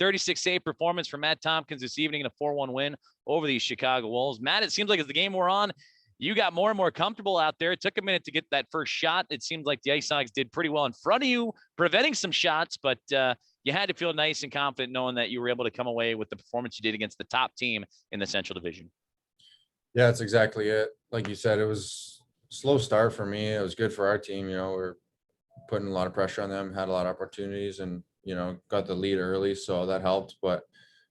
36 save performance from Matt Tomkins this evening in a 4-1 win over the Chicago Wolves. Matt, it seems like as the game wore on, you got more and more comfortable out there. It took a minute to get that first shot. It seems like the IceHogs did pretty well in front of you, preventing some shots, but you had to feel nice and confident knowing that you were able to come away with the performance you did against the top team in the Central Division. Yeah, that's exactly it. Like you said, it was a slow start for me. It was good for our team. We're putting a lot of pressure on them, had a lot of opportunities, and, got the lead early, so that helped. But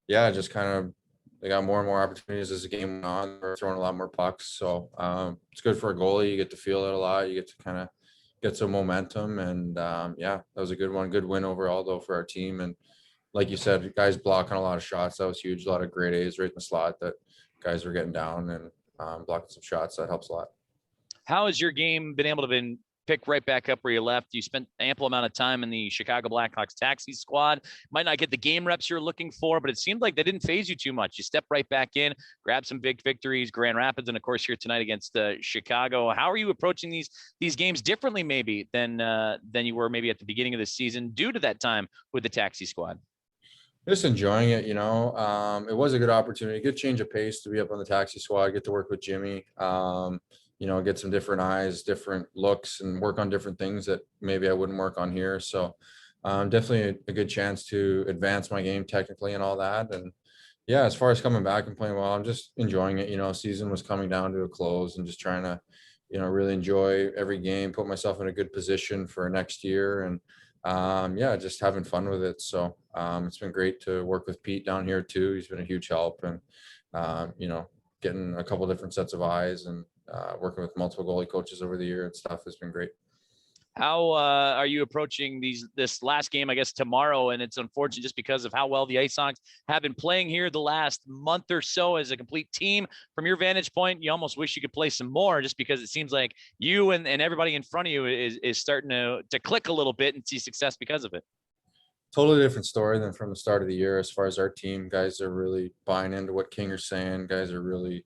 yeah, just kind of they got more and more opportunities as the game went on. They're throwing a lot more pucks. So it's good for a goalie. You get to feel it a lot. You get to kind of get some momentum. And yeah, that was a good one. Good win overall, though, for our team. And like you said, guys blocking a lot of shots. That was huge. A lot of grade A's right in the slot that guys were getting down and blocking some shots. That helps a lot. How has your game been able to pick right back up where you left? You spent ample amount of time in the Chicago Blackhawks taxi squad. Might not get the game reps you're looking for, but it seemed like they didn't phase you too much. You stepped right back in, grabbed some big victories, Grand Rapids, and of course here tonight against Chicago. How are you approaching these games differently maybe than you were maybe at the beginning of the season due to that time with the taxi squad? Just enjoying it, it was a good opportunity, good change of pace to be up on the taxi squad, get to work with Jimmy, get some different eyes, different looks, and work on different things that maybe I wouldn't work on here. So definitely a good chance to advance my game technically and all that. And yeah, as far as coming back and playing well, I'm just enjoying it. Season was coming down to a close and just trying to, really enjoy every game, put myself in a good position for next year. And yeah, just having fun with it. So it's been great to work with Pete down here too. He's been a huge help, and getting a couple different sets of eyes and working with multiple goalie coaches over the year and stuff has been great. How are you approaching this last game, I guess, tomorrow? And it's unfortunate just because of how well the IceHogs have been playing here the last month or so as a complete team. From your vantage point, you almost wish you could play some more just because it seems like you and everybody in front of you is starting to click a little bit and see success because of it. Totally different story than from the start of the year as far as our team. Guys are really buying into what King are saying. Guys are really,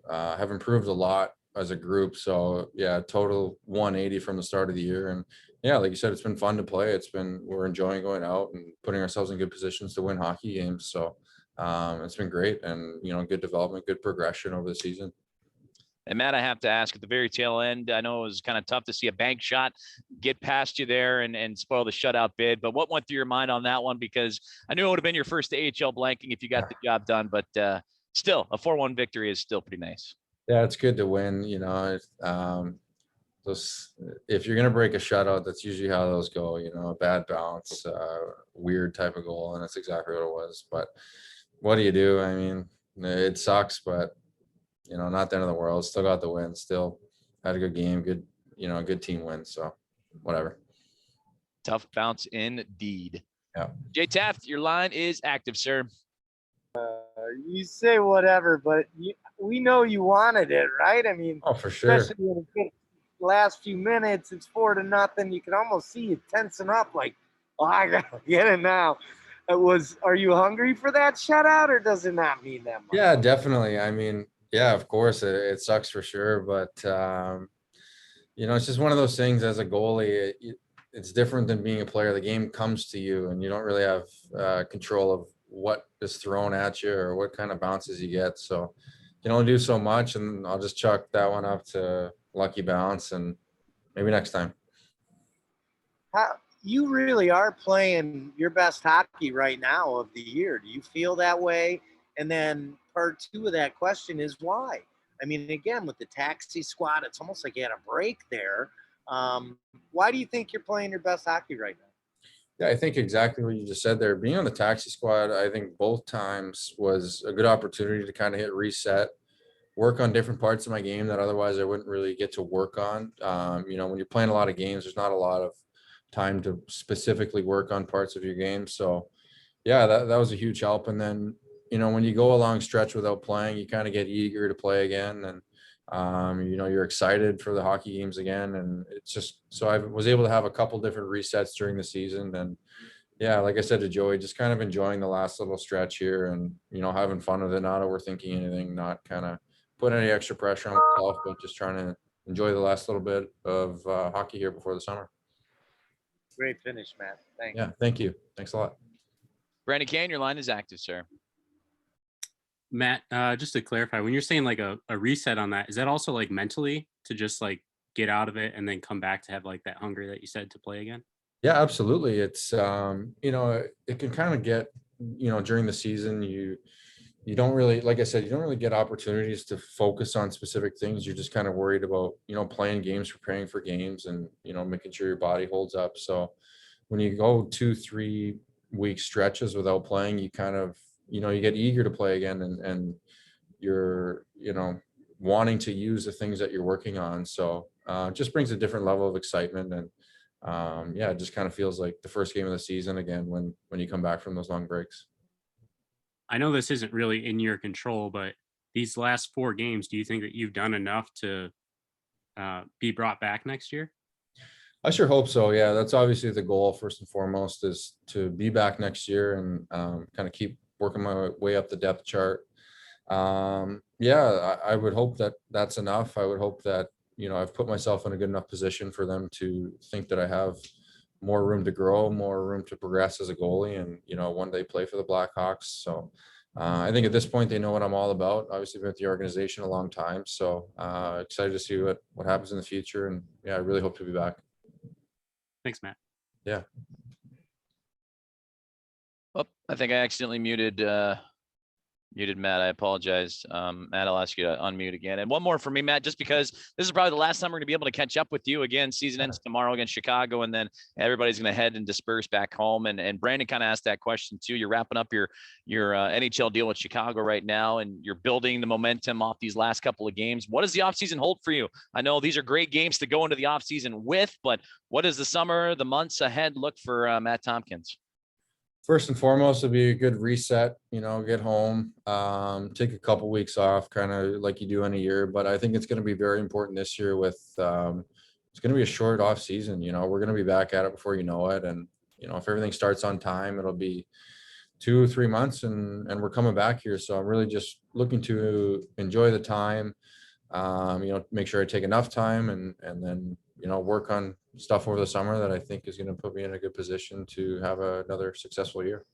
have improved a lot as a group. So yeah, total 180 from the start of the year. And yeah, like you said, it's been fun to play. We're enjoying going out and putting ourselves in good positions to win hockey games. So it's been great, and good development, good progression over the season. And Matt, I have to ask at the very tail end, I know it was kind of tough to see a bank shot get past you there and spoil the shutout bid, but what went through your mind on that one? Because I knew it would have been your first AHL blanking if you got the job done, but still a 4-1 victory is still pretty nice. Yeah, it's good to win. If you're gonna break a shutout, that's usually how those go. A bad bounce, weird type of goal, and that's exactly what it was. But what do you do? I mean, it sucks, but not the end of the world. Still got the win. Still had a good game. Good, good team win. So whatever. Tough bounce indeed. Yeah. Jay Taft, your line is active, sir. You say whatever, but we know you wanted it, right? I mean, oh, for sure. Especially in the last few minutes, it's 4-0. You can almost see you tensing up, like, oh, I gotta get it now. Are you hungry for that shutout, or does it not mean that much? Yeah, definitely. I mean, yeah, of course, it sucks for sure, but it's just one of those things. As a goalie, it's different than being a player. The game comes to you, and you don't really have control of what is thrown at you or what kind of bounces you get. So you can only do so much, and I'll just chalk that one up to lucky bounce, and maybe next time. You really are playing your best hockey right now of the year. Do you feel that way? And then part two of that question is why? I mean, again, with the taxi squad, it's almost like you had a break there. Why do you think you're playing your best hockey right now? Yeah, I think exactly what you just said there. Being on the taxi squad, I think both times was a good opportunity to kind of hit reset, work on different parts of my game that otherwise I wouldn't really get to work on. When you're playing a lot of games, there's not a lot of time to specifically work on parts of your game. So yeah, that was a huge help. And then, when you go a long stretch without playing, you kind of get eager to play again. And, you're excited for the hockey games again. And it's just, so I was able to have a couple different resets during the season. And yeah, like I said to Joey, just kind of enjoying the last little stretch here and, having fun with it, not overthinking anything, not kind of putting any extra pressure on myself, but just trying to enjoy the last little bit of hockey here before the summer. Great finish, Matt. Thanks. Yeah, thank you. Thanks a lot. Brandon Kane, your line is active, sir. Matt, just to clarify, when you're saying like a reset on that, is that also like mentally to just like get out of it and then come back to have like that hunger that you said to play again? Yeah, absolutely. It's it can kind of get, during the season, you don't really, like I said, you don't really get opportunities to focus on specific things. You're just kind of worried about, playing games, preparing for games, and, making sure your body holds up. So when you go 2-3 week stretches without playing, you kind of, you get eager to play again, and you're, wanting to use the things that you're working on. So it just brings a different level of excitement. And it just kind of feels like the first game of the season again when you come back from those long breaks. I know this isn't really in your control, but these last 4 games, do you think that you've done enough to be brought back next year? I sure hope so. Yeah, that's obviously the goal first and foremost, is to be back next year and kind of keep working my way up the depth chart. I would hope that that's enough. I would hope that, I've put myself in a good enough position for them to think that I have more room to grow, more room to progress as a goalie, and, one day play for the Blackhawks. So I think at this point, they know what I'm all about. Obviously been with the organization a long time. So excited to see what happens in the future. And yeah, I really hope to be back. Thanks, Matt. Yeah. Oh, I think I accidentally muted Matt. I apologize. Matt, I'll ask you to unmute again. And one more for me, Matt, just because this is probably the last time we're going to be able to catch up with you again. Season ends tomorrow against Chicago, and then everybody's going to head and disperse back home. And Brandon kind of asked that question too. You're wrapping up your NHL deal with Chicago right now, and you're building the momentum off these last couple of games. What does the offseason hold for you? I know these are great games to go into the offseason with, but what does the summer, the months ahead look for Matt Tomkins? First and foremost, it'll be a good reset, get home, take a couple weeks off, kind of like you do in a year. But I think it's going to be very important this year with, it's going to be a short off season. We're going to be back at it before you know it. And, if everything starts on time, it'll be 2 or 3 months and we're coming back here. So I'm really just looking to enjoy the time, make sure I take enough time and then, work on stuff over the summer that I think is going to put me in a good position to have another successful year.